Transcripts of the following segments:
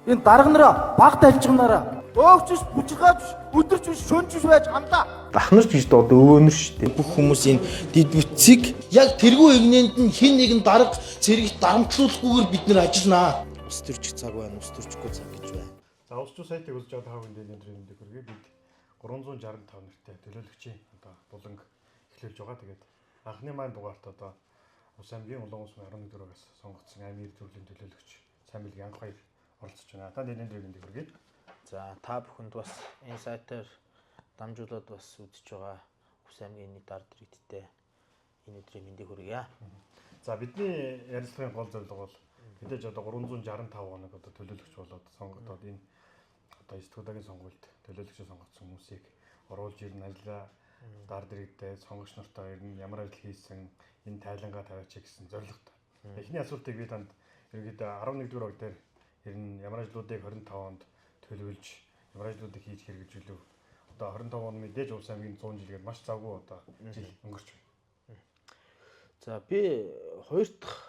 Энэ дарга нараа багт альжганараа өөгчш бүжигаач өдөрч шөнчш байж хамлаа. Дахнарч гэж доо өвөнөр шүү дээ. Бүх хүмүүсийн дид бүтцийг яг тэргүй игнэнд нь хин нэгэн дарга цэрэгт дарамтлуулахгүйгээр бид нэр ажилланаа. Ус төрчих цаг байна, ус төрчихгүй цаг гэж байна. За усч сайтыг үзэж байгаа та бүхэнд энэ өдрийн хүргэе. Бид 365 нэртэй төлөөлөгчийн одоо буланг эхлүүлж байгаа. Тэгээд анхны маань дугаарт одоо Ус аймгийн Улаан ус 11 дөрөвөөс сонгогдсон аймгийн төрлийн төлөөлөгч сайн билгийн анх хоёр оролцож байна. Та энэ өдрийн хүргэе. За та бүхэнд бас энэ сайтаар дамжуулаад бас үзэж байгаа Ус аймгийн нийт ард иргэдтэй энэ өдрийн мэндийг хүргье. За бидний ярилцлагын гол зорилго бол мэдээж одоо 365 хоног одоо төлөөлөгч болоод сонгогдоод энэ одоо 9 удаагийн сонгуульд төлөөлөгчөөр сонгогдсон хүмүүсийг оруулж ирнэ ажиллаа дард иргэдтэй сонгогч нартай ирнэ ямар ажил хийсэн энэ тайлангаа тавиач гэсэн зорилготой. Эхний асуултыг би танд ерөнхийдөө 11 дугаар баг дээр ирнэ ямар ажлуудыг 25 онд төлөвлөж ямар ажлуудыг хийж хэрэгжүүлв. Одоо 25 он мэдээж Улс аймгийн 100 жилгээд маш завгүй одоо жил өнгөрч байна. За би хоёр дахь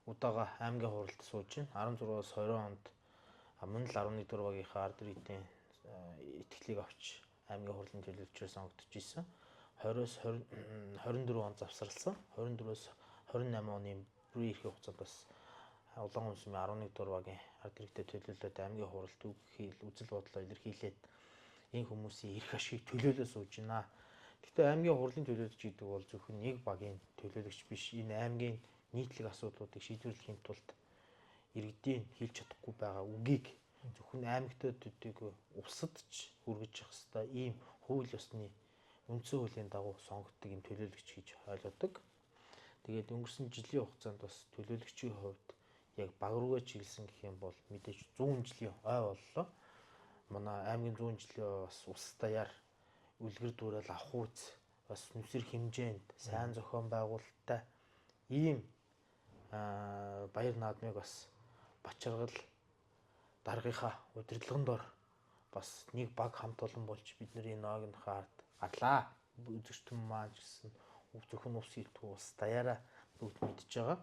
удаага аймгийн хуралд сууж байна. 16-аас 20 онд мөн л 11 дугаар багийнхаа ард иргэдийн итгэлийг авч аймгийн хурлын төлөөлөгчөөр сонгогдож исэн. 20-оос 24 он завсарласан. 24-оос 28 оны бүрийн эрхийг хугацаанд бас Улаан улсын 11 дугаар багийн ард иргэдэд төлөөлөлт аймгийн хуралд үзэл бодлоо илэрхийлээд энэ хүмүүсийн эрх ашигыг төлөөлөө сууж байна. Гэхдээ аймгийн хурлын төлөөлөгч гэдэг бол зөвхөн нэг багийн төлөөлөгч биш. Энэ аймгийн нийтлэг асуудлуудыг шийдвэрлэхийн тулд иргэдийн хэлж чадахгүй байгаа үгийг зөвхөн аймагтад төдийгүй усадч хүргэж явах хэвээр ийм хууль ёсны үндсэн хуулийн дагуу сонгогддог юм төлөөлөгч гэж ойлгодог. Тэгээд өнгөрсөн жилийн хугацаанд бас төлөөлөгчийн хувьд яг баг руугаа чиглэсэн гэх юм бол мэдээж 100 жилийн ой боллоо. Манай аймгийн 100 жилийн бас ус даяар үлгэр дуурайл авах үз бас нүсэр хэмжээнд сайн зохион байгуулалттай ийм баяр наадмыг бас бачаргал даргынхаа удирдлагын дор бас нэг баг хамт олон болж бид нар энэ ноогийнхаа арлаа үзэгчтэн маань гэсэн зөвхөн ус хийдгүү ус даяараа бүгд мэдж байгаа.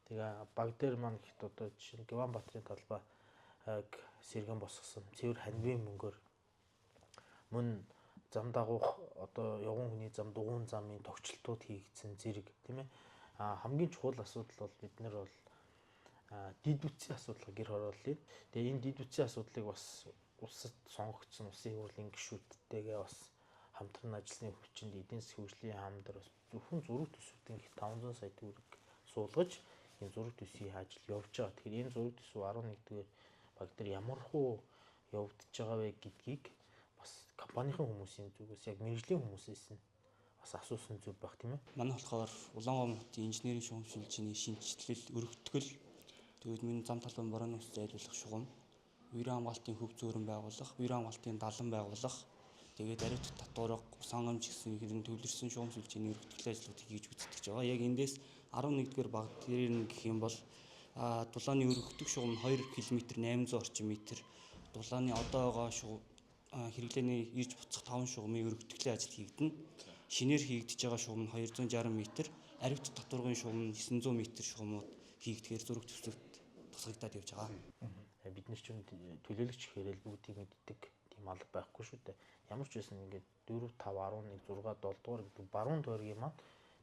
Тэгээ баг дээр маань ихт одоо жишээ нь Гиванбаатарын талбай сэргэн босгосон цэвэр ханивын мөнгөөр мөн зам дагуух одоо явган хүний зам дугуйн замын тогтчлтууд хийгдсэн зэрэг тийм ээ. Хамгийн чухал асуудал бол бид нар бол дид бүтцийн асуудал гэр хорооллын. Тэгээ энэ дид бүтцийн асуудлыг бас улсад сонгогдсон улсын хурлын гишүүдтэйгээ бас хамтран ажилласны хүчинд эдийн засгийн хөгжлийн хамтар бас зөвхөн зураг төсвүүдийн 500 сая төгрөг суулгаж энэ зураг төсвийн ажил явж байгаа. Тэгэхээр энэ зураг төсөв 11-р баг дээр ямар хуу явагдаж байгаа вэ гэдгийг бас компанийн хүмүүсийн зүгээс яг мэргэжлийн хүмүүсээс нь бас асуусан зүг байх тийм ээ. Манай болохоор Улаанбаатарын инженерийн шугамшилжийн шинжилэл өргөтгөл тэгээд миний зам талбай борооны ус зайлуулах шугам, үерийн хамгаалтын хөв зөөрөн байгуулах, үерийн хамгаалтын далан байгуулах, тэгээд ариут татварга, ус хангамж гэсэн хэрэг төвлөрсөн шугамшилжийн өргөтгөлийн ажлуудыг хийж үзэгдэж байгаа. Яг эндээс 11-р баг дээр нь гэх юм бол дулааны өргөтгөх шугам 2 км 800 орчим метр, дулааны одоо байгаа хэрэглээний ирж буцах 5 шугамын өргөтгөлийн ажил хийгдэнэ. Шинээр хийгдэж байгаа шугам нь 260 м, ариут татваргын шугам нь 900 м шугамууд хийгдэхээр зураг төсөвт тусгагдаад явж байгаа. Бид нар ч төлөөлөгч ихээр л бүгдийг мэддэг тийм алба байхгүй шүү дээ. Ямар ч байсан ингээд 4 5 11 6 7 дугаар гэдэг баруун тойргийн маань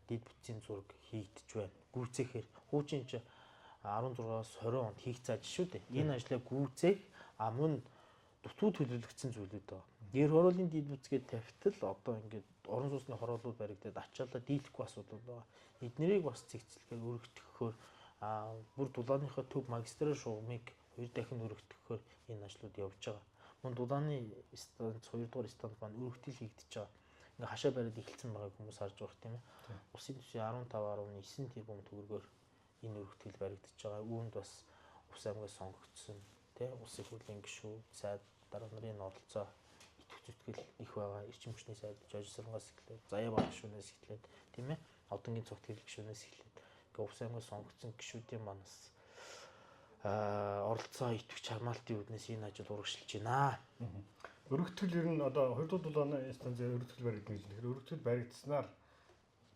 дид бүтцийн зураг хийгдэж байна. Гүйцээхээр хуучин ч 16-аас 20 онд хийх цааш шүү дээ. Энэ ажлыг гүйцээх мөн дутуу төлөвлөгдсөн зүйлүүд байна. Гэр хорооллын дид бүтцгээд тавьтал одоо ингээд орон сууцны хорооллууд баригдаад ачаалаа дийлэхгүй асуудал байгаа. Эднэрийг бас цэгцлэхээр өргөтгөхөөр бүр дулааныхаа төв магистраль шугамыг 2 дахин өргөтгөхөөр энэ ажлууд явж байгаа. Мөн дулааны станц 2 дугаар станц маань өргөтгөл хийгдэж байгаа. Ингээ хашаа бариад эхэлсэн байгааг хүмүүс харж байгаа тийм ээ. Улсын төсвийн 15.9 тэрбум төгрөгөөр энэ өргөтгөл баригдаж байгаа. Үүнд бас Ус аймгаас сонгогдсон тий улсын хурлын гишүүд, сайд дарга нарын оролцоо зүтгэл их байгаа. Эрчим хүчний сайд жижигсарнгаас эхлээд заяа баг гишүүнээс эхлээд тийм ээ. Одонгийн цогт хэлэх гишүүнээс эхлээд Ус аймгаас сонгогдсон гишүүдийн манаас оролцоо итгэвч хамгаалтын үүднээс энэ ажил урагшилж байна. Өргөтгөл ер нь одоо 2 дугаар дулааны станцын өргөтгөл баригдана гэж. Тэгэхээр өргөтгөл баригдсанаар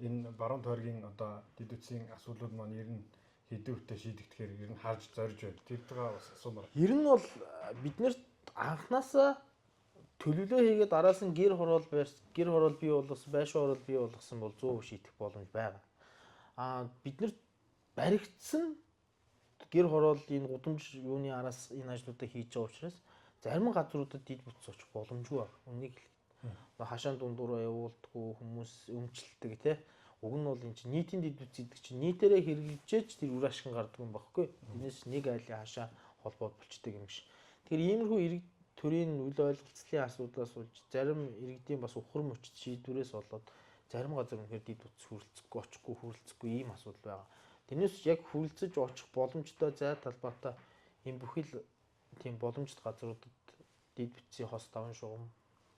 энэ баруун тойргийн одоо дид үтсийн асуудлууд маань ер нь хэдүүртэй шийдэгдэхээр ер нь харж зорж байна. Тэрдгээ бас асуумаар. Ер нь бол биднэрт анханасаа төлөвлөө хийгээд араас нь гэр хороол бий болгосон, байшин хороол бий болгосон бол 100% шийдэх боломж байгаа. Биднэрт баригдсан гэр хороол энэ гудамж юуны араас энэ ажлуудыг хийж байгаа учраас зарим газруудад дид бүтц очих боломжгүй байна. Үнийг хашаан дундуур явуулдаггүй хүмүүс өмчлөлдөг тий. Уг нь бол энэ чинь нийтийн дид бүтц гэдэг чинь нийтээрээ хэрэгжиж тэр үр ашиг гардаг юм багхгүй. Энэс нэг айлын хашаа холбоод болчдөг юм шиг. Тэгэхээр иймэрхүү иргэд төрийн үл ойлголцлын асуудлаас болж зарим иргэдийн бас ухар мөчт шийдвэрээс болоод зарим газар үнэхээр дид бүтц хүрэлцэхгүй очихгүй ийм асуудал байгаа. Тэрнээс яг хүрэлцэж очих боломжтой зай талбайтай энэ бүхэл тийм боломжит газруудад дид бүтцийн хос даван шугам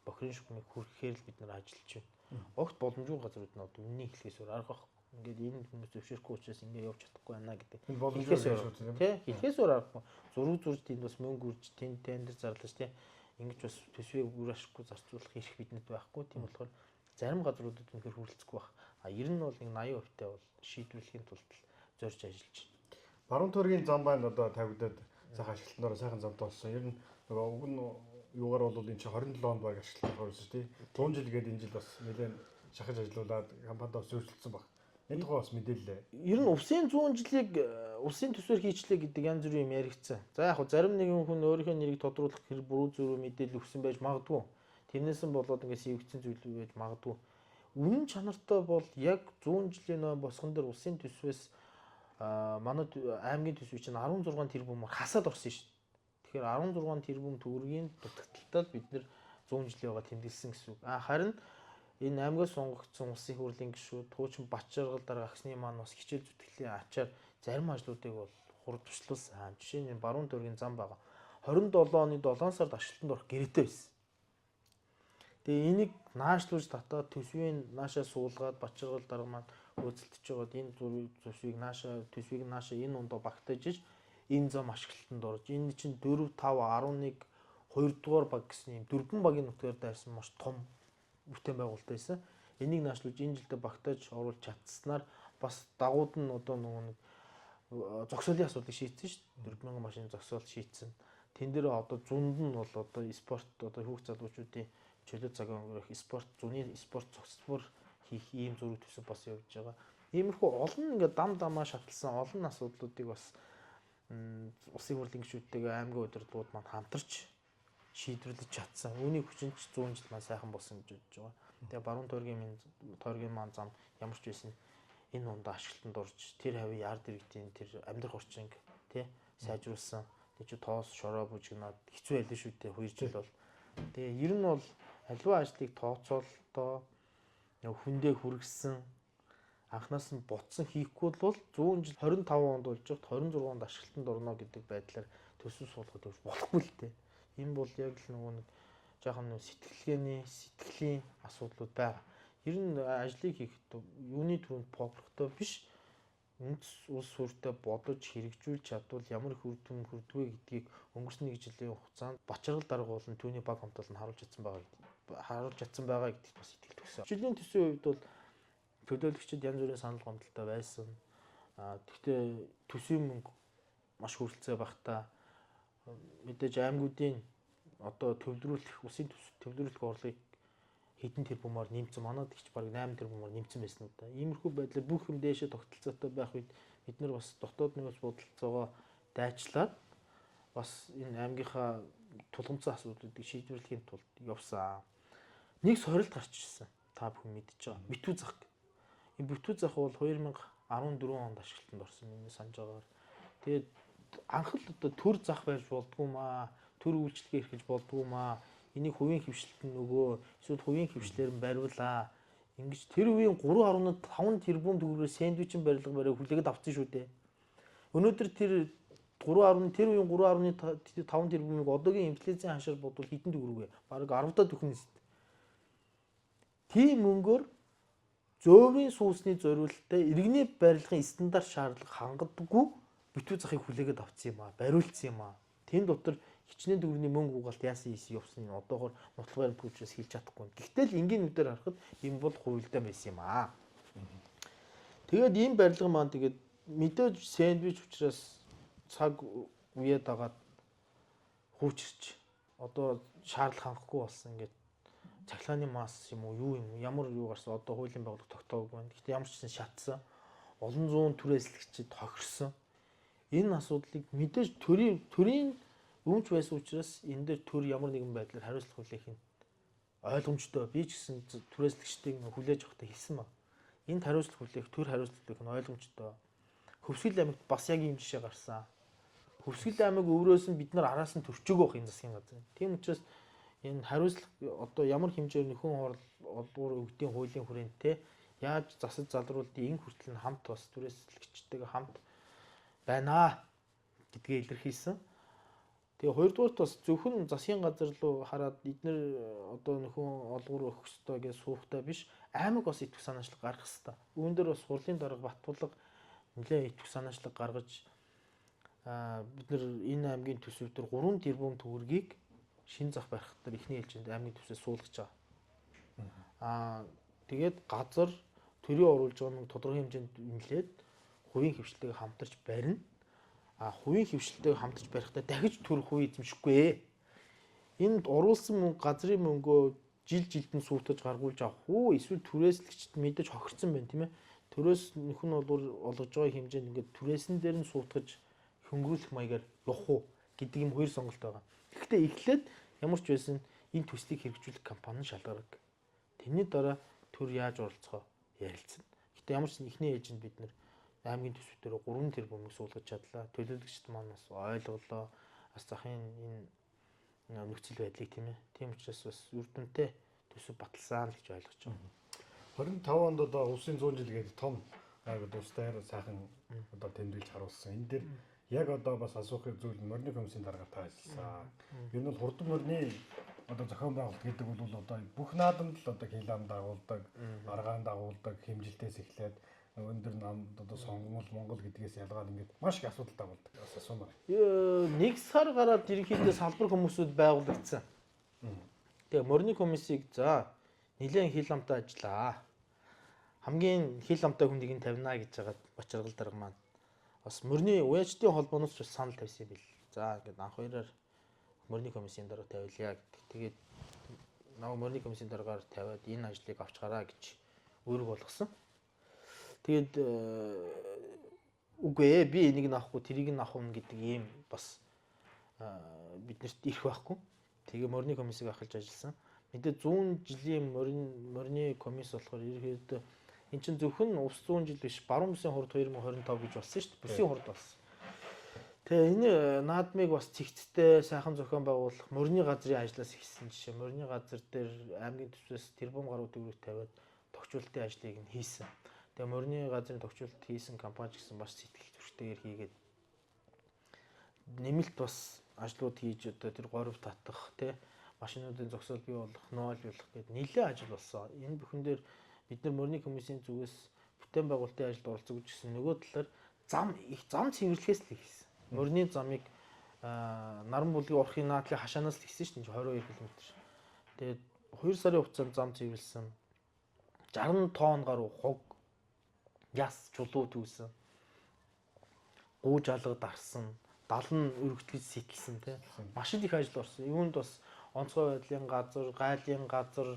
бохирын шугамыг хүргэхээр л бид нар ажиллаж байна. Огт боломжгүй газрууд нь одоо үнний хэлхээс өөр арга байхгүй. Ингээд энэ хүмүүс зөвшөөрөхгүй учраас ингээд явж чадахгүй байна гэдэг. Энэ боломжтой шүү дээ. Тий, хэлхээс өөр аргагүй. Зураг зурж тэнд бас мөнгө үрж тэнд тендер зарлаж тий. Ингэж бас төсвийг үр ашиггүй зарцуулах эрх бидэнд байхгүй. Тийм болохоор зарим газруудад үнэхээр хүрэлцэхгүй байх. Ер нь бол нэг 80% таа бол шийдвэрлэхийн тулд зорж ажиллаж байна. Баруун төргийн зам байна одоо тавигдаад сайхан ашиглалтнаар сайхан замтай болсон. Ер нь нөгөө уг нь юугаар бол энэ чинь 27 онд баг ашиглалтаар болсон тий. 100 жил гээд энэ жил бас нэлээд шахаж ажиллаулаад компанидаа зөвшөөрсөн баг. Энэ тухай бас мэдээллээ. Ер нь увсын 100 жилийг увсын төсвөр хийчлээ гэдэг янз бүрийн юм яригдсан. За яг зарим нэгэн хүн өөрийнхөө нэрийг тодруулах хэрэг буруу зөв мэдээлэл өгсөн байж магадгүй. Тэрнээс нь болоод ингээд сэвэгцэн зүйл байж магадгүй. Үнэн чанартай бол яг 100 жилийн ной босгон дээр улсын төсвөөс манай аймгийн төсвийг чинь 16 тэрбумаар хасаад орсон шүү дээ. Тэгэхээр 16 тэрбум төгрөгийн дутагдaltaал бид нэр 100 жилийн байгаа тэмдэглэсэн гэсэн үг. Харин энэ аймгаас сонгогдсон улсын их хурлын гишүүд хуучин Бачаргал дарга агсны маань бас хичээл зүтгэлийн ачаар зарим ажлуудыг бол хурд туслуулсан. Жишээ нь баруун төргийн зам байгаа. 27 оны 7 сард ашиглалтанд орох гэрээтэй байсан. Тэгээ энийг наашлуулж татаад төсвийн наашаа суулгаад Бачаргал дарга маань хөөцөлдөж байгаад энэ төсвийг наашаа энэ ундаа багтааж энэ зам ашиглалтанд орж энэ чинь 4 5 11 2 дугаар баг гэсэн юм дөрвөн багийн нутгаар дайрсан маш том бүтээн байгуулалт байсан. Энийг наашлуулж энэ жилдээ багтааж оруулж чадсанаар бас дагууд нь одоо нэг зогсоолын асуудлыг шийдсэн шүү дээ. 4000 машин зогсоол шийдсэн. Тэн дээр одоо зунд нь бол одоо спорт одоо хүүхд залуучуудын чөлөө цагаан өнгөрөх спорт зуны спорт цогцлбор хийх ийм зураг төсөв бас явж байгаа. Иймэрхүү олон ингээд дам дамаа шатлсан олон асуудлуудыг бас улсын хурлын гишүүдтэйгээ аймгийн удирдлагууд маань хамтарч шийдвэрлэж чадсан. Үүний хүчин ч 100 жил маань сайхан болсон гэж бодож байгаа. Тэгээ баруун тойргийн маань зам ямар ч байсан энэ ундаа ашиглалтанд орж тэр хавь яар дэрэгдийн тэр амьдрах орчинг тий сайжруулсан. Тэг чи тоос шороо бүжигнаад хэцүү байлаа шүү дээ 2 жил бол. Тэгээ ер нь бол аливаа ажлыг тооцоололтоо хүндээ хүргэсэн анхнаас нь ботсон хийхгүй бол 100 жил 25 онд болж байхад 26 онд ашиглалтанд орно гэдэг байдлаар төсөв суулгах гэж болохгүй л дээ. Энэ бол яг л нэг жоохон сэтгэлийн асуудлууд байгаа. Ер нь ажлыг хийхэд юуны түрүүнд попрохтой биш улс сүртэй бодож хэрэгжүүлж чадвал ямар их үр дүн хүрдвэ гэдгийг өнгөрсөн 1 жилийн хугацаанд Бачаргал дарга болон түүний баг хамтал нь харуулж чадсан байгаа гэдэгт бас итгэл төгсөв. Жилийн төсвийн хувьд бол төлөөлөгчид янз бүрийн санал гомдолтой байсан. Гэхдээ төсвийн мөнгө маш хүрэлцээ багтаа мэдээж аймагуудын одоо улсын төвлөрүүлэх орлогыг хэдэн тэрбумаар нэмсэн. Манайд ихч бараг 8 тэрбумаар нэмсэн байсан уу та. Иймэрхүү байдлаар бүх юм дээшээ тогтолцоотой байх үед бид нар бас дотоод нөхөс бодолцоогоо дайчлаад бас энэ аймгийнхаа тулгымцсан асуудлуудыг шийдвэрлэхийн тулд явсан. Нэг сорилт гарч ирсэн. Та бүхэн мэдчихэж байгаа. Битүү зах. Энэ битүү зах бол 2014 онд ашиглалтанд орсон миний санаж байгаагаар. Тэгээд анх л одоо төр зах байж болдгоо маа, төр үйлчлэгээ эрхэлж болдгоо маа. Энийг хувийн хвшилтэнд нөгөө эсвэл хувийн хвшлэр нь бариулаа. Ингэж тэр үеийн 3.5 тэрбум төгрөгөөр сэндвичийн барилга бариа хүлээгээд авсан шүү дээ. Өнөөдөр тэр үеийн 3.5 тэрбумыг одоогийн инфляцийн ханшаар бодвол хэдэн төгрөг вэ? Бараг 10 дахь төгнөс. Тийм мөнгөөр зөөвийн суусны зориулалтад иргэний барилгын стандарт шаардлага хангадаггүй битүү захыг хүлээгээд авсан юм аа, бариулсан юм аа. Тэн дотор хичнээн төгрөгийн мөнгө угаалт яасан явсан нь одоогоор нотлох баримт хүчээс хэлж чадахгүй. Гэхдээ л энгийн нүдээр харахад юм бол хуйлдаа байсан юм аа. Тэгээд ийм барилга маань тэгээд мэдээж сэндвич учраас цаг үеэ дагаад хуучирч одоо шаардлага хангахгүй болсон. Ингээд цахилгааны масс юм уу юу юм ямар юу гарсан одоо хуулийн байгууллага тогтоогүй байна. Гэхдээ ямар ч гэсэн шатсан. Олон зуун түрээслэгчид тохирсон. Энэ асуудлыг мэдээж төрийн өмч байсан учраас энэ дээр төр ямар нэгэн байдлаар хариуцлага хүлээх нь ойлгомжтой. Би ч гэсэн түрээслэгчдийг хүлээж авахтай хэлсэн ба. Энд хариуцлага хүлээх, төр хариуцлага хүлээх нь ойлгомжтой. Хөвсгөл аймагт бас яг ийм жишээ гарсан. Хөвсгөл аймаг өврөөс нь бид нар араас нь төрчөөг байх энэ засгийн газар. Тийм учраас энэ хариуцлага одоо ямар хэмжээр нөхөн олбор өгдийн хуулийн хүрээнтэй яаж засаж залруулдгийг энэ хүртэл нь хамт бас түрээслэгчтэйгээ хамт байна гэдгээ илэрхийлсэн. Тэгээ хоёрдугаарт бас зөвхөн засгийн газар руу хараад эдгээр одоо нөхөн олгор өгөх ёстой гэж суухтай биш, аймаг бас идэвх санаачлаг гаргах ёстой. Үүн дээр бас хурлын дарга Баттулга нэлээд идэвх санаачлаг гаргаж бид нар энэ аймгийн төсөв дээр 3 тэрбум төгрөгийг шин зах барих дээр эхний ээлжинд аймгийн төсөөс суулгаж байгаа. Тэгээд газар төрийн оруулж байгаа нэг тодорхой хэмжээнд нэлээд хувийн хвшилтэйг хамтарч барина. Хувийн хвшилтэйг хамтарч барихдаа дахиж төр хувийн эзэмшихгүй. Энд оруулсан мөнгө газрын мөнгөө жилд нь сүйтгэж гаргуулж авах уу? Эсвэл түрээслэгчд мэдээж хохирсон байна тийм ээ. Төрөөс нөхөн олгож байгаа хэмжээнд ингээд түрээсэн дээр нь сүйтгэж хөнгөрүүлэх маягаар явах уу гэдэг юм хоёр сонголт байгаа. Гэхдээ эхлээд ямар ч байсан энэ төслийг хэрэгжүүлэх компани шалгараг. Тэрний дараа төр яаж оролцохоо ярилцсан. Гэхдээ ямар ч ихний ээлжинд бид нэр аймгийн төсөв дээр 3 тэрбумыг суулгаж чадлаа. Төлөөлөгчд маань бас ойлголоо. Бас захын энэ нөхцөл байдлыг тийм ээ. Тийм учраас бас үрдөнтэй төсөв баталсан гэж ойлгож байгаа. 25 онд одоо улсын 100 жил гэдэг том дустайр сайхан одоо тэмдэглэж харуулсан. Энэ дээр яг одоо бас асуухын зүйл морины комиссийн дараагаар та ажилласан. Энэ бол хурдан морины одоо зохион байгуулалт гэдэг бол одоо бүх наадамд л одоо хил ам дагуулдаг, аргаан дагуулдаг, хэмжилтээс эхлээд өндөр намд одоо сонгомол Монгол гэдгээс ялгаад ингээд маш их асуудал дагуулдаг. Бас асуумаар. Нэг сар гараад ерөнхийдөө салбар хүмүүсүүд байгуулагдсан. Тэгээ морины комиссийг за нэлээд хил амтай ажиллаа. Хамгийн хил амтай хүнийг нь тавина гэж хагаад Бачаргал дарга маань бас морины уяачдын холбооноос ч бас санал тавьсан юм бил. За ингээд анх хоёроор морины комиссийн дарга тавилъя гэдэг. Тэгээд нэг морины комиссийн дараагаар тавиад энэ ажлыг авч гараа гэж үүрэг болгосон. Тэгээд үгүй ээ би энийг нь авахгүй тэрийг нь авах юм гэдэг ийм бас биднэрт ирэх байхгүй. Тэгээ морины комиссийг ахалж ажилласан. Мэдээ 100 жилийн морины комисс болохоор ерөөхдөө эн чинь зөвхөн ус 100 жил биш баруун бүсийн хурд 2025 гэж болсон шүү дээ. Бүсийн хурд болсон. Тэгээ энэ наадмыг бас цэгцтэй сайхан зохион байгуулах морины газрын ажлаас ихсэн жишээ. Морины газар дээр аймгийн төсвөөс тэрбум гаруй төгрөг тавиад тохижуулалтын ажлыг нь хийсэн. Тэгээ морины газрын тохижуулалт хийсэн компани ч гэсэн бас сэтгэл зүрхтэйгээр хийгээд нэмэлт бас ажлууд хийж одоо тэр горив татах тий машинуудын зогсоол бий болох, ноолуулах гэдэг нэлээд ажил болсон. Энэ бүхэн дээр бид нар морины комиссийн зүгээс бүтээн байгуулалтын ажилд оролцож гэсэн нөгөө талаар зам цэвэрлэхээс л хийсэн. Морины замыг Наран булгийн урхын наадлын хашаанаас л хийсэн шүү дээ 22 км. Тэгээд 2 сарын хугацаанд зам цэвэрлсэн. 60 тонн гаруй хуг яс чулуу түүсэн. Гуу жалга дарсан, 70 өргөтлөж сэтэлсэн тий. Маш их ажил орсон. Юунд бас онцгой байдлын газар, гайлын газар,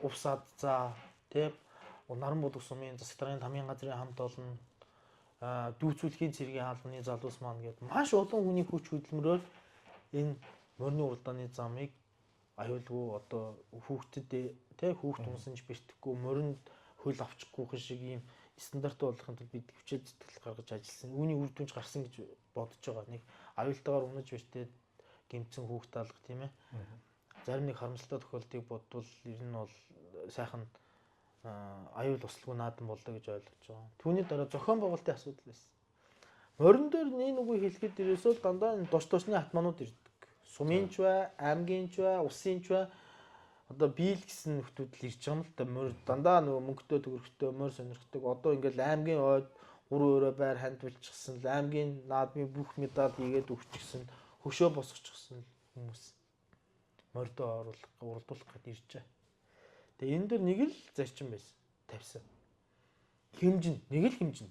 увсад за тий Наран булг сумын засаг даргын тамийн газрын хамт олон дүүцүүлэхийн цэргийн хаалганы залуус маань гээд маш олон хүний хүч хөдөлмөрөөр энэ морины уралдааны замыг аюулгүй одоо хүүхдэд тий хүүхд хүнсэнж бэртэхгүй моринд хөл авчихгүй шиг ийм стандарт болгохын тулд бид хүчээр зүтгэл гаргаж ажилласан. Үүний үр дүнч гарсан гэж бодож байгаа. Нэг аюултайгаар унаж бэртээд гэмцэн хүүхд алга тийм ээ. Зарим нэг харамсалтай тохиолдлыг бодвол ер нь бол сайхан аюул услгүй наадам боллоо гэж ойлгож байгаа. Түүний дараа зохион байгуулалтын асуудал байсан. Морин дээр нэг үгүй хэлэхэд ерөөсөө дандаа дош дошны атманууд ирдэг. Сумынч бай, аймгийнч бай, улсынч бай одоо биел гэсэн нөхдүүд л ирж байгаа юм л да. Морь дандаа нөгөө мөнгөтэй төгрөгтэй морь сонирхдаг. Одоо ингээл аймгийн ойд 3 өрөө байр хандвилчихсан л аймгийн наадмын бүх медаль игээд өгчихсэн хөшөө босгочихсан хүмүүс морьдоо уралдуулах гэд ирж байгаа. Тэгээ энэ дөр нэг л зарчим байсан тавьсан. Хэмжин нэг л хэмжин.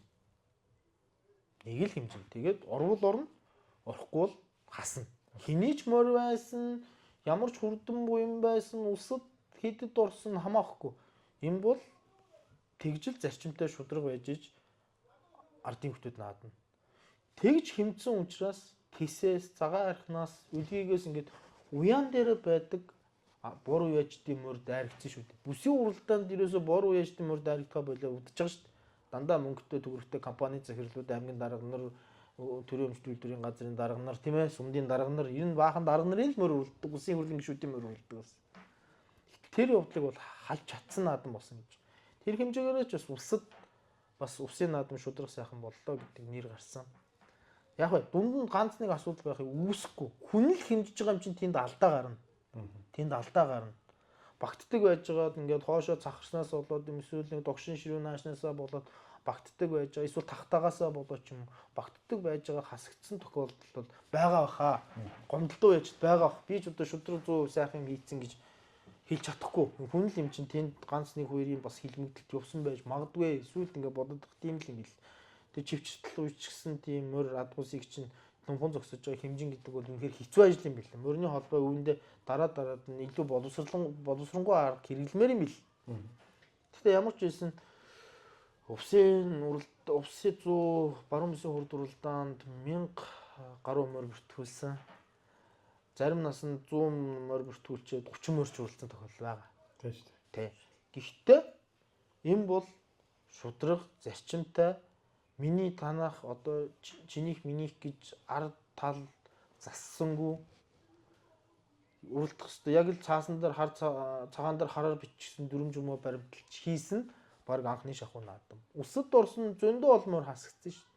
Нэг л хэмжээ. Тэгээд орвол орно. Орохгүй бол хасна. Хэний ч морь байсан, ямар ч хурдан буян байсан, усад хідэд орсон хамаахгүй. Энэ бол тэгжил зарчимтай шудраг байж иж ардын хүмүүс наадна. Тэгж хэмцэн учраас тисээс, цагаан архинаас, үлгийгээс ингээд уян дээр байдаг бор уяачдын мөр дайрагдсан шүү дээ. Бүсийн уралдаанд ерөөсө бор уяачдын мөр дайрагдгаа болоо удаж байгаа шүү дээ. Дандаа мөнгөтэй төгрөгтэй компани захирлууд, аймгийн дарга нар, төрийн өмчлөлтийн газрын дарга нар, тийм ээ, сумдын дарга нар, энэ баахан дарга нарын л мөр уралдаг, бүсийн хурлын гишүүдийн мөр уралдаг бас. Тэр явдлыг бол халж чадсан наадам болсон гэж. Тэр хэмжээгээр ч бас улсад бас усын наадам шудрах сайхан боллоо гэдэг нэр гарсан. Яг бай дунд нь ганц нэг асуудал байхыг үүсэхгүй. Хүн л хэмжиж байгаа юм чинь тэнд алдаа гарна. Тэнд алдаа гарна. Багтдаг байж байгаад ингээд хоошоо цахарснаас болоод эсвэл нэг догшин ширүүн наашнаасаа болоод багтдаг байж байгаа. Эсвэл тахтаагаасаа болоод ч юм багтдаг байж байгаа хасагдсан тохиолдол бол байгаа баха. Гомдолтой байж байгаа. Би ч одоо шудраг 100% сайхан хийцэн гэж хэлж чадахгүй. Хүн л юм чинь тэнд ганц нэг хоёрын бас хилмигдэлт явсан байж магадгүй. Эсвэл ингээд бодоод тийм л юм бил. Тэг чивчтэл үйчгсэн тийм мөр адгуусыг чинь тунхан зогсож байгаа хэмжин гэдэг бол үнэхээр хэцүү ажил юм билээ. Мөрний холбоо үүндээ дараад нь илүү боловсронгуй арга хэрэглэмээр юм бил. Гэхдээ ямар ч байсан увсын 100 баруун мөсийн хурд уралдаанд 1000 гаруй мөр бүртгүүлсэн. Зарим нас нь 100 мөр бүртгүүлчихэд 30 мөр чуулсан тохиолдол байгаа. Тийм шүү дээ. Тэ. Гэхдээ энэ бол шудраг зарчимтай миний танах одоо чинийх минийх гэж ард тал зассангүй уралдах хэвээр яг л цаасан дээр цагаан дээр хараар бичсэн дүрм журмоо баримталж хийсэн баг анхны шахуу наадам. Усад орсон зөндөө олмоор хасагдсан шүү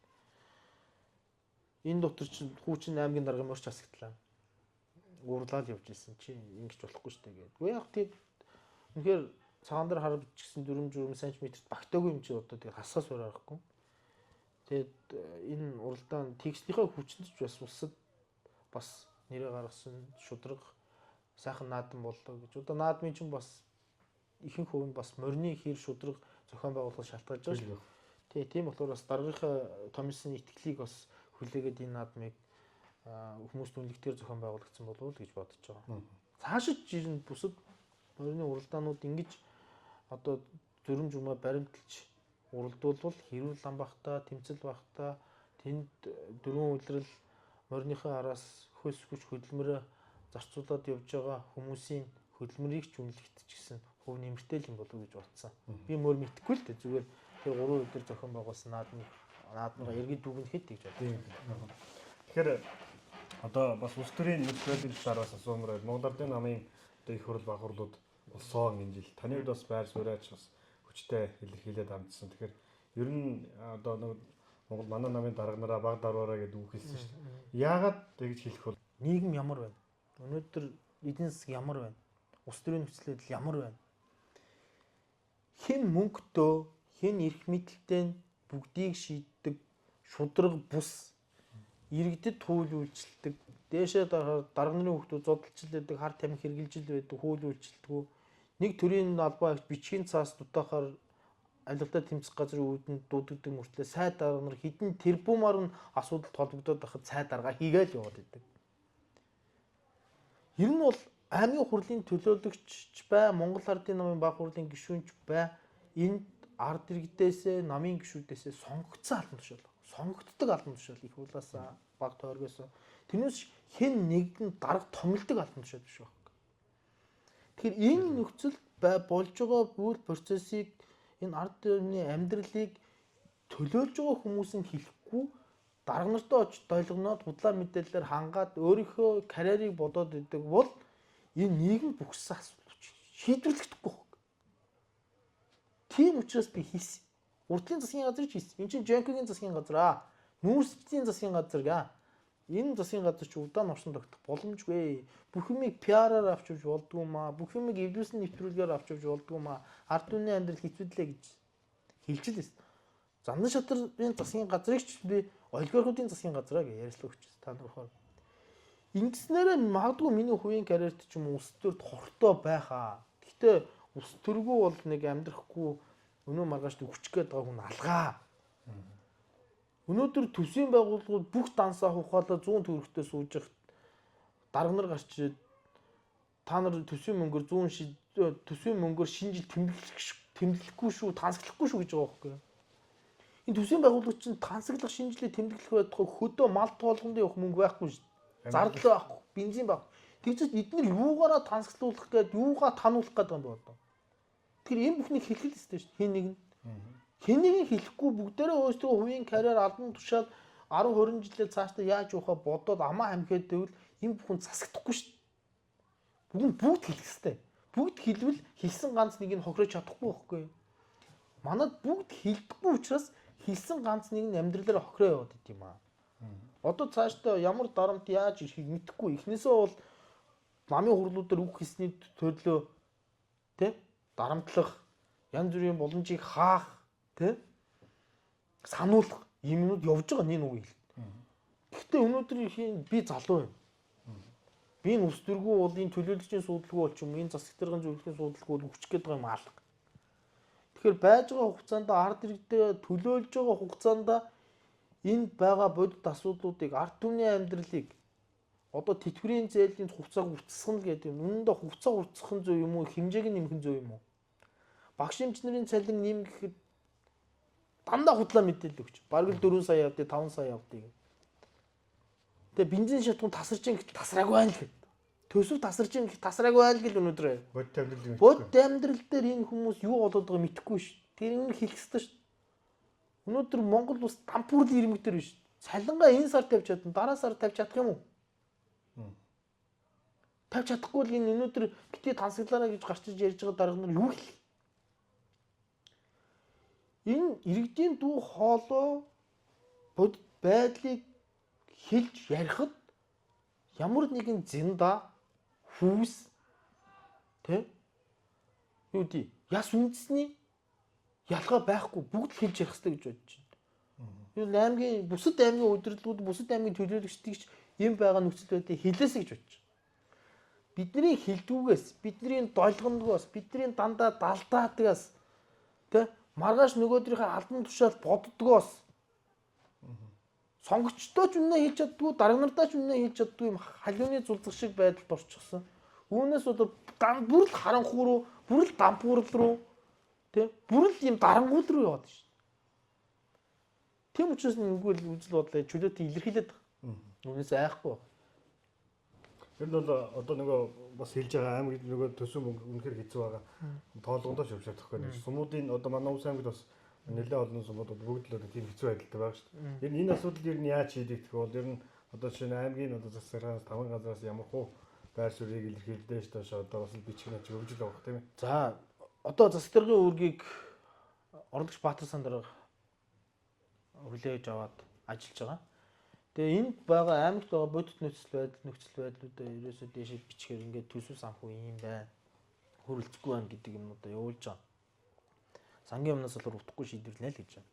дээ. Энэ дотор чинь хүүчин аймгийн дарга морч хасагдлаа. Уурлаад явж ирсэн чи ингэж болохгүй шүү дээ гэдэг. Үгүй яг тийм үнэхээр цагаан дээр хараар бичсэн дүрм журм сантиметрт багтаагүй юм чи одоо тэгээ хасгаас барахгүй. Тэгээд энэ уралдаан текстийнхээ хүчнэж бас усад бас нэрээ гаргасан шудраг сайхан наадам боллоо гэж. Одоо наадмын чинь бас ихэнх хувь нь бас морины хэр шудраг зохион байгуулах шалтгаалж байгаа шүү. Тий, тийм болохоор бас даргийнхаа томьёосын итгэлийг бас хүлээгээд энэ наадмыг хүмүүс түнлэгтээр зохион байгуулагдсан болов уу гэж бодож байгаа. Цаашид жирэн бусад морины уралдаанууд ингэж одоо зүрм журмаа баримталж уралдуулбал хэрүүл лам бахта, тэмцэл бахта тэнд дөрвөн үйлрэл морныхоо араас хөөс хүч хөдөлмөрөө зарцуулаад явж байгаа хүмүүсийн хөдөлмөрийг ч үнэлэгдэж гисэн хөв нэмэртэй юм болов уу гэж бодсон. Би мөр мэдхгүй л дээ зүгээр тэр 3 өдөр зохион байгуулсан наадмыгаа эргээд дүгнэхэд гэж бодлоо. Тэгэхээр одоо бас улс төрийн нэг байдлын талаар бас асуумаар байна. Монгол Ардын намын одоо их хурл баг хурлууд болсон энэ жил. Таны хувьд бас байр сууриач бас хүчтэй илэрхийлээд амжсан. Тэгэхээр ер нь одоо нэг Монгол манай намын дарга нараа баг даруураа гэдэг үг хэлсэн шүү дээ. Яагаад тэгж хэлэх бол нийгэм ямар байна? Өнөөдөр эдийн засаг ямар байна? Улс төрийн нөхцөл байдал ямар байна? Хэн мөнгөтэй, хэн эрх мэдэлтэй бүгдийг шийддэг шудраг бус иргэдэд хууль үйлчилдэг, дээшээ дарга нарын хүмүүс зодтолчл байдаг, хар тамхи хэрглэж байдаг, хууль үйлчилдэг. Нэг төрийн албаа агч бичгийн цаас дутаахаар авилгалтай тэмцэх газрын үүдэнд дуудагддаг мөртлөө сайд дарга нар хідэн тэрбумаар нь асуудалд холбогдоод байхад сайд дарга хийгээл яваад байдаг. Ер нь бол аймгийн хурлын төлөөлөгч бай, Монгол Ардын намын баг хурлын гишүүнч бай, энд ард иргэдээсээ, намын гишүүдээсээ сонгогдсон албан тушаал. Сонгогддог албан тушаал их уулаасаа баг тойргоос. Тэрнээс хэн нэгэн дарга томилдог албан тушаал биш байна. Тэгэхээр энэ нөхцөл болж байгаа бүл процессыг энэ ард түмний амьдралыг төлөөлж байгаа хүмүүс нь хэлэхгүй дарга нартай очиж дойлгоноод худлаа мэдээлэлээр хангаад өөрийнхөө карьерийг бодоод идэг бол энэ нийгэм бүхсэн асуудал шийдвэрлэгдэхгүй байна. Тийм учраас би хийсэн. Урдлын засгийн газар ч хийсэн. Энд чинь Жонкогийн засгийн газар аа. Нүүрсчдийн засгийн газар гаа. Энэ засгийн газар ч удаан орсон тогтох боломжгүй. Бүх юмыг PR-аар авч явж болдгоо маа. Бүх юмыг эвлүүлсэн нэвтрүүлгээр авч явж болдгоо маа. Ард түмний амьдрал хэцүүдлээ гэж хэлж лээс. Зандан шатарын засгийн газрыг ч би олигархуудын засгийн газраа гэж ярьслаа өгч та нархаар. Ингэснээрээ магадгүй миний хувийн карьерт ч юм уу улс төрд хортой байхаа. Гэхдээ улс төргөө бол нэг амьдрахгүй өнөө маргааш төвчих гээд байгаа хүн алгаа. Өнөөдөр төсвийн байгууллагууд бүх дансаа ухаалаа 100 төгрөгтөө сууж явахад дарга нар гарч ирээд та нар төсвийн мөнгөөр төсвийн мөнгөөр шинэ жил тэмдэглэхгүй шүү, тансаглахгүй шүү гэж байгаа байхгүй юу? Энэ төсвийн байгууллагууд чинь тансаглах шинэ жилээ тэмдэглэх байхгүй хөдөө мал тоолгонд явах мөнгө байхгүй шүү. Зардал байхгүй, бензин байхгүй. Тэгж эдгээр юугаараа тансаглуулах гээд юугаа тануулах гэдэг юм бэ одоо? Тэгэхээр энэ бүхнийг хэлэх л ёстой шүү. Хин нэг нь. Хин нэг нь хэлэхгүй бүгдээрээ өөрсдөө хувийн карьер албан тушаал 10 20 жилээ цаашдаа яаж явахаа бодоод амаа хамхиад байвал энэ бүхэн засагдахгүй шүү. Бүгд хэлэх ёстой. Бүгд хэлвэл хэлсэн ганц нэг нь хохирож чадахгүй байхгүй юу? Манад бүгд хэлдэггүй учраас хэлсэн ганц нэг нь амьдралаар хохироо яваад идэв юм аа. Одоо цаашдаа ямар дарамт яаж ирэхийг мэдэхгүй. Эхнээсээ бол намын хурлуудаар үг хэлсний төлөө тэ дарамтлах, янз бүрийн боломжийг хаах, тэ сануулах юмнууд явж байгаа нэг үг хэл. Гэхдээ өнөөдөр би залуу юм. Би энэ ус дөргүү бол энэ төлөөлөгчийн суудлгүй бол ч юм энэ засаг даргын зөвлөлийн суудлгүй бол өччих гээд байгаа юм аалга. Тэгэхээр байж байгаа хугацаанд ард иргэдээ төлөөлж байгаа хугацаанд энд байгаа бодит асуудлуудыг ард түмний амьдралыг одоо тэтгэврийн зээлийн хугацааг уртсах нь гэдэг юм. Үнэндээ хугацаа уртсах нь зөв юм уу? Хэмжээг нь нэмэх нь зөв юм уу? Багш эмчнэрийн цалин нэмэхэд дандаа худлаа мэдээлэл өгч. Бараг л 4 сая явдیں۔ 5 сая явдیں۔ Тэгээ бензин шатгуун тасарч ин гэхэд тасраагүй байл гэхэд. Төсөв тасарч ин гэхэд тасраагүй байл гэл өнөөдөр. Бод амьдрал дээр энэ хүмүүс юу болоод байгааг мэдэхгүй ш. Тэр энэ хэлэх ёстой ш. Өнөөдөр Монгол улс дампуур ирмэгдэр биш. Цалингаа энэ сар тавьж чадна. Дараа сар тавьж чадах юм уу? Тавьж чадахгүй л энэ өнөөдөр битээ тансаглаараа гэж гарч иж ярьж байгаа дарга нар юу хэл? Энэ иргэдийн дүү хоолой бодит байдлыг хэлж ярихад ямар нэгэн зинда хүүс тэ юу тий яс үндэсний ялгаа байхгүй бүгд хэлж ярих хэрэгтэй гэж бодож байна. Энэ аймгийн бусад аймгийн удирдлагууд бусад аймгийн төлөөлөгчдийг ч юм байгаа нөхцөл байдлыг хэлээсэй гэж бодож байна. Бидний хэлдгүүгээс, бидний долгондгоос, бидний дандаа далдаадгаас тэ маргааш нөгөөдрийнхээ албан тушаал боддгоос сонгогчдоо ч үнэ хийж чаддгүй, дарга нартаа ч үнэ хийж чаддгүй юм халууны зулцах шиг байдалд орчихсон. Үүнээс бол бүр л харанхуй руу, бүр л дампуурл руу, тэ бүр л юм дарангуул руу яваад шин. Тийм учраас нэггүй л үзэл бодлоо чөлөөтэй илэрхийлээд байгаа. Үүнээс айхгүй. Тэр нь бол одоо нөгөө бас хэлж байгаа аймаг нөгөө төсөв үнэхээр хэцүү байгаа. Тоолгондоо шившээд тахгүй. Сумуудын одоо манай Увс аймагт бас нэлээд олон сумууд бүгд л одоо тийм хэцүү байдалтай байгаа шүү дээ. Энэ асуудал ер нь яаж шийдэх гэх бол ер нь одоо шинэ аймгийн одоо засагаас 5 газраас ямар хуу байр суурийг илэрхийлдэж тааш одоо бас бичгнэж өгж л байгаа тийм ээ. За одоо засаг даргын үүргийг орлогч Баатар сан дарга хүлээж аваад ажиллаж байгаа. Тэгээ энд байгаа аймагт байгаа бодит нөхцөл байдлуудаа ерөөсөө дээшээ бичгээр ингээд төсөв санхүү юм байна. Хөрөлцөхгүй байна гэдэг юмнуудаа явуулж байгаа. Сангийн өмнөөс бол утгагүй шийдвэрлэнэ л гэж байна.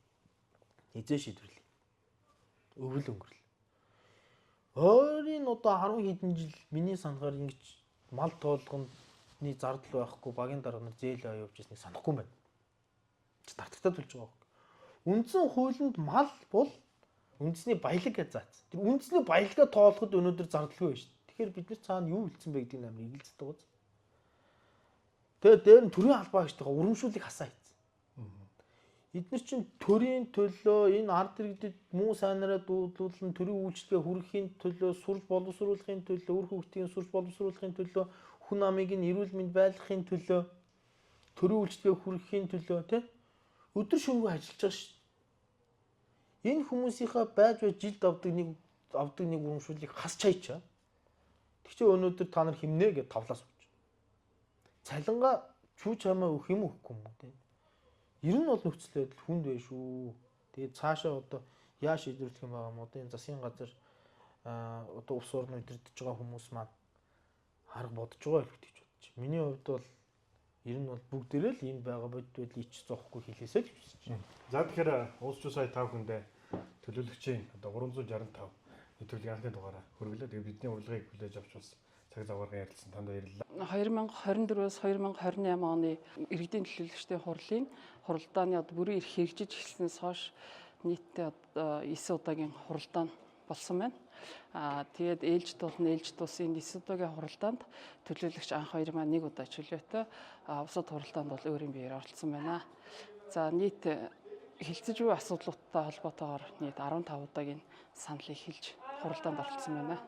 Хизээ шийдвэрлэе. Өвөл өнгөрлө. Ойрын одоо 10 хэдэн жил миний санахаар ингэж мал тоолгоны зардал байхгүй багийн дарга нар зээл аваа явж ирснийг санахгүй юм байна. Тартагтаад болж байгаа байхгүй. Үндсэн хуулинд мал бол үндэсний баялаг гэж заасан. Тэр үндэсний баялагаа тоолоход өнөөдөр зардалгүй байна шүү дээ. Тэгэхээр бид нар цаана юу хэлсэн бэ гэдэг нь эргэлздэг гоц. Тэгээд дээр нь төрийн албаа гэжтэйгээ урамшуулыг хасаа хийсэн. Эдгээр чинь төрийн төлөө энэ ард иргэдэд муу сайнараа дуудлуулан төрийн үйлчлэгээ хүргэхийн төлөө сурж боловсруулахын төлөө үр хөвгтийн сурж боловсруулахын төлөө хүн амыг нь эрүүл мэнд байлгахын төлөө төрийн үйлчлэгээ хүргэхийн төлөө тий өдөр шөнөгүй ажиллаж байгаа шүү. Энэ хүмүүсийнхаа байж жилд авдаг нэг урамшуулыг хасч хайчаа. Тэгчээ өнөөдөр та нар химнэ гэж тавлаас өгч. Цалингаа чүү чамаа өгөх юм өгөхгүй юм те. Ер нь бол нөхцөл байдал хүнд байна шүү. Тэгээд цаашаа одоо яа шийдвэрлэх юм байгаа юм одоо энэ засгийн газар одоо ус орн удирдах байгаа хүмүүс маань харга бодож байгаа л гэж бодож. Миний хувьд бол ер нь бол бүгдээрээ л энэ байгаа бодит байдлыг ич зоохгүй хэлээсэй л хүсэж байна. За тэгэхээр уусч сая 5 хүндээ төлөөлөгчийн одоо 365 нэвтрүүлгийн анхны дугаараа хүргэлээ. Тэгээ бидний урилгыг хүлээж авч бас цаг заваарга ярилцсан танд баярлалаа. 2024-өөс 2028 оны иргэдийн төлөөлөгчдийн хурлын хуралдааны одоо бүрэн эрх хэрэгжиж эхэлснээс хойш нийтдээ одоо 9 удаагийн хуралдаан болсон байна. Тэгээд ээлжид бол ээлжид улсын 9 удаагийн хуралдаанд төлөөлөгч анх хоёр маань 1 удаа чөлөөтэй усад хуралдаанд бол өөрийн биеэр оролцсон байна. За нийт хилцэж буй асуудлуудтай холбоотойгоор нийт 15 удаагийн саналыг хэлж хуралдаанд оролцсон байна.